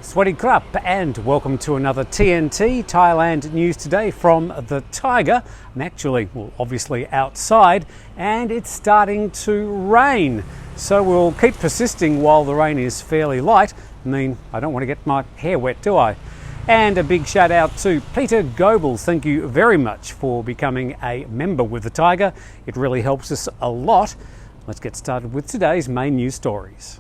Swadee Krap and welcome to another TNT Thailand News Today from the Thaiger. I'm actually, obviously outside and it's starting to rain. So we'll keep persisting while the rain is fairly light. I don't want to get my hair wet, do I? And a big shout out to Peter Goebbels. Thank you very much for becoming a member with the Thaiger. It really helps us a lot. Let's get started with today's main news stories.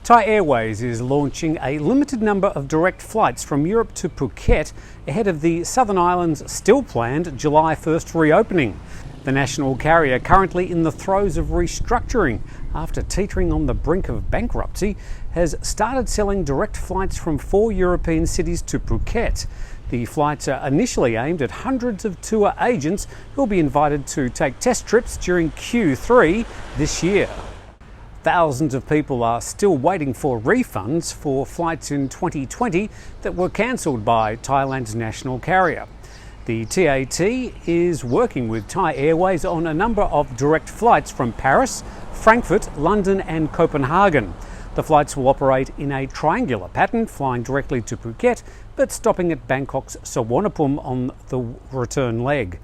Thai Airways is launching a limited number of direct flights from Europe to Phuket ahead of the Southern Islands' still planned July 1st reopening. The national carrier, currently in the throes of restructuring after teetering on the brink of bankruptcy, has started selling direct flights from 4 European cities to Phuket. The flights are initially aimed at hundreds of tour agents who will be invited to take test trips during Q3 this year. Thousands of people are still waiting for refunds for flights in 2020 that were cancelled by Thailand's national carrier. The TAT is working with Thai Airways on a number of direct flights from Paris, Frankfurt, London and Copenhagen. The flights will operate in a triangular pattern, flying directly to Phuket but stopping at Bangkok's Suvarnabhumi on the return leg.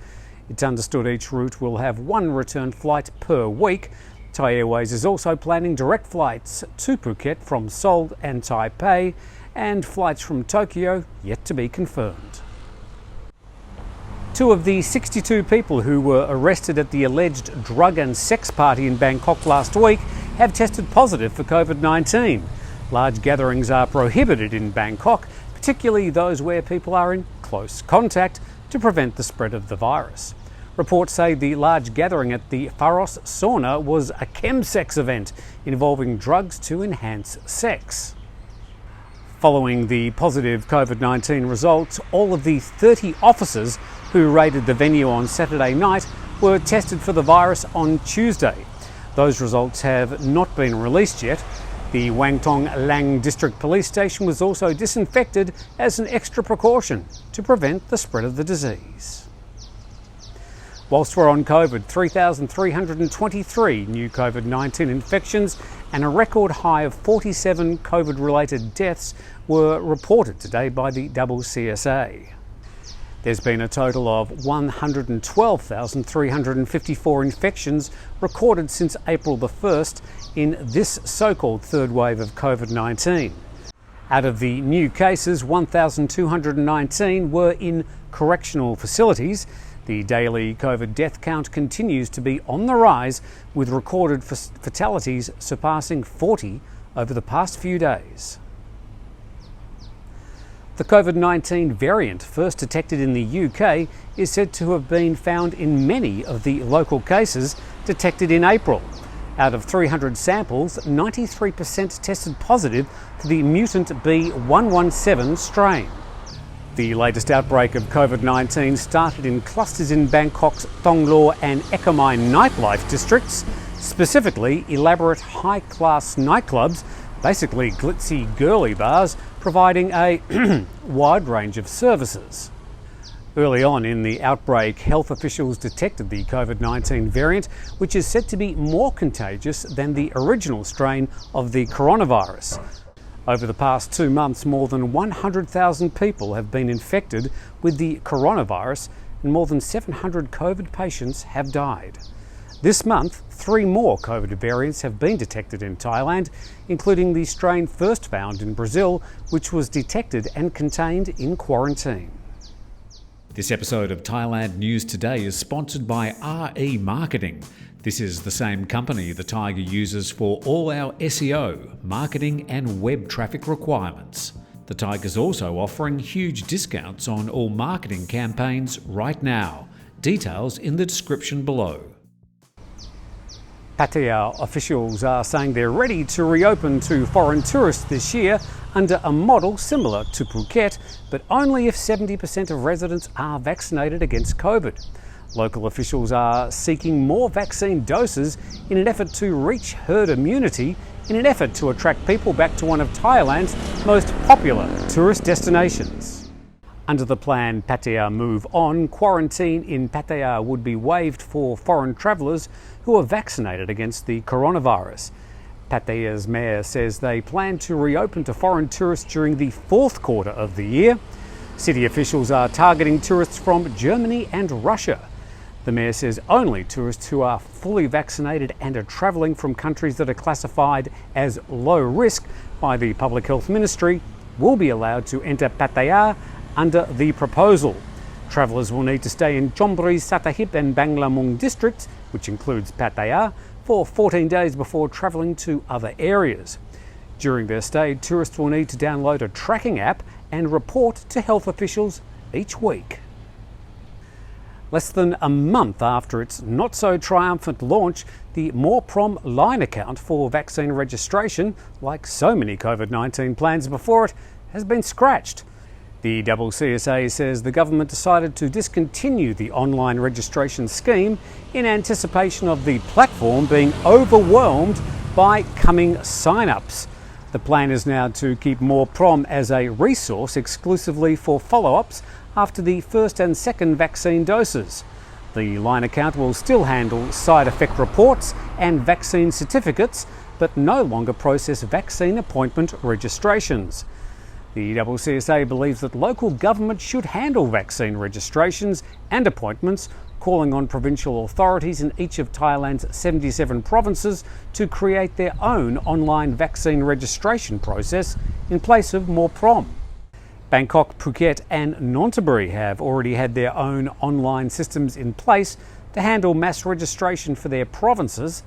It's understood each route will have one return flight per week. Thai Airways is also planning direct flights to Phuket from Seoul and Taipei, and flights from Tokyo yet to be confirmed. 2 of the 62 people who were arrested at the alleged drug and sex party in Bangkok last week have tested positive for COVID-19. Large gatherings are prohibited in Bangkok, particularly those where people are in close contact, to prevent the spread of the virus. Reports say the large gathering at the Pharos sauna was a chemsex event involving drugs to enhance sex. Following the positive COVID-19 results, all of the 30 officers who raided the venue on Saturday night were tested for the virus on Tuesday. Those results have not been released yet. The Wang Thong Lang District Police Station was also disinfected as an extra precaution to prevent the spread of the disease. Whilst we're on COVID, 3,323 new COVID-19 infections and a record high of 47 COVID-related deaths were reported today by the CCSA. There's been a total of 112,354 infections recorded since April the 1st in this so-called third wave of COVID-19. Out of the new cases, 1,219 were in correctional facilities. The daily COVID death count continues to be on the rise, with recorded fatalities surpassing 40 over the past few days. The COVID-19 variant, first detected in the UK, is said to have been found in many of the local cases detected in April. Out of 300 samples, 93% tested positive for the mutant B117 strain. The latest outbreak of COVID-19 started in clusters in Bangkok's Thong Lo and Ekamai nightlife districts, specifically elaborate high-class nightclubs, basically glitzy girly bars, providing a wide range of services. Early on in the outbreak, health officials detected the COVID-19 variant, which is said to be more contagious than the original strain of the coronavirus. Over the past 2 months, more than 100,000 people have been infected with the coronavirus and more than 700 COVID patients have died. This month, 3 more COVID variants have been detected in Thailand, including the strain first found in Brazil, which was detected and contained in quarantine. This episode of Thailand News Today is sponsored by RE Marketing. This is the same company the Thaiger uses for all our SEO, marketing and web traffic requirements. The Thaiger's also offering huge discounts on all marketing campaigns right now. Details in the description below. Pattaya officials are saying they're ready to reopen to foreign tourists this year under a model similar to Phuket, but only if 70% of residents are vaccinated against COVID. Local officials are seeking more vaccine doses in an effort to reach herd immunity, in an effort to attract people back to one of Thailand's most popular tourist destinations. Under the plan Pattaya Move On, quarantine in Pattaya would be waived for foreign travellers who are vaccinated against the coronavirus. Pattaya's mayor says they plan to reopen to foreign tourists during the fourth quarter of the year. City officials are targeting tourists from Germany and Russia. The mayor says only tourists who are fully vaccinated and are travelling from countries that are classified as low risk by the Public Health Ministry will be allowed to enter Pattaya under the proposal. Travellers will need to stay in Chonburi, Sattahip and Banglamung districts, which includes Pattaya, for 14 days before travelling to other areas. During their stay, tourists will need to download a tracking app and report to health officials each week. Less than a month after its not-so-triumphant launch, the Prom line account for vaccine registration, like so many COVID-19 plans before it, has been scratched. The CCSA says the government decided to discontinue the online registration scheme in anticipation of the platform being overwhelmed by coming sign-ups. The plan is now to keep Prom as a resource exclusively for follow-ups after the first and second vaccine doses. The line account will still handle side effect reports and vaccine certificates, but no longer process vaccine appointment registrations. The CCSA believes that local government should handle vaccine registrations and appointments, calling on provincial authorities in each of Thailand's 77 provinces to create their own online vaccine registration process in place of Prom. Bangkok, Phuket and Nonthaburi have already had their own online systems in place to handle mass registration for their provinces.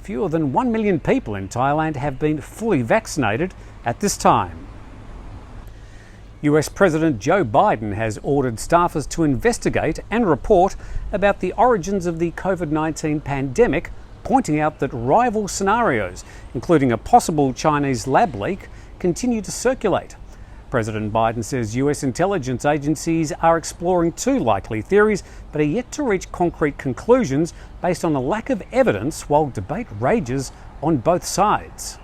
Fewer than 1 million people in Thailand have been fully vaccinated at this time. US President Joe Biden has ordered staffers to investigate and report about the origins of the COVID-19 pandemic, pointing out that rival scenarios, including a possible Chinese lab leak, continue to circulate. President Biden says US intelligence agencies are exploring two likely theories, but are yet to reach concrete conclusions based on a lack of evidence while debate rages on both sides.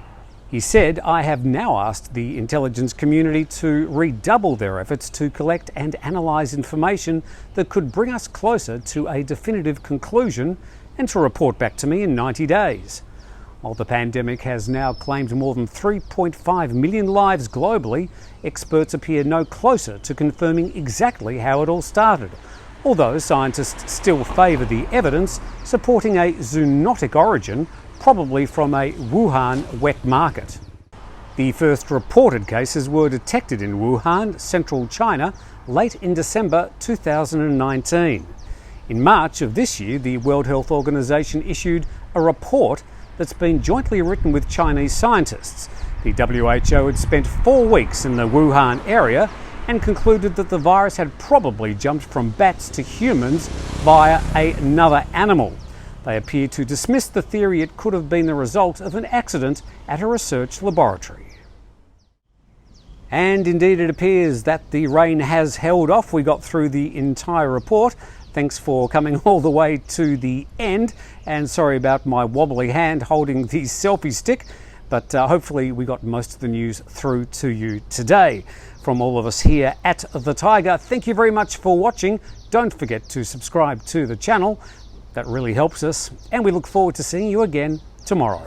He said, "I have now asked the intelligence community to redouble their efforts to collect and analyse information that could bring us closer to a definitive conclusion and to report back to me in 90 days. While the pandemic has now claimed more than 3.5 million lives globally, experts appear no closer to confirming exactly how it all started, although scientists still favour the evidence supporting a zoonotic origin, probably from a Wuhan wet market. The first reported cases were detected in Wuhan, central China, late in December 2019. In March of this year, the World Health Organization issued a report that's been jointly written with Chinese scientists. The WHO had spent 4 weeks in the Wuhan area and concluded that the virus had probably jumped from bats to humans via another animal. They appear to dismiss the theory it could have been the result of an accident at a research laboratory. And indeed it appears that the rain has held off. We got through the entire report. Thanks for coming all the way to the end, and sorry about my wobbly hand holding the selfie stick, but hopefully we got most of the news through to you today. From all of us here at The Thaiger, thank you very much for watching. Don't forget to subscribe to the channel. That really helps us, and we look forward to seeing you again tomorrow.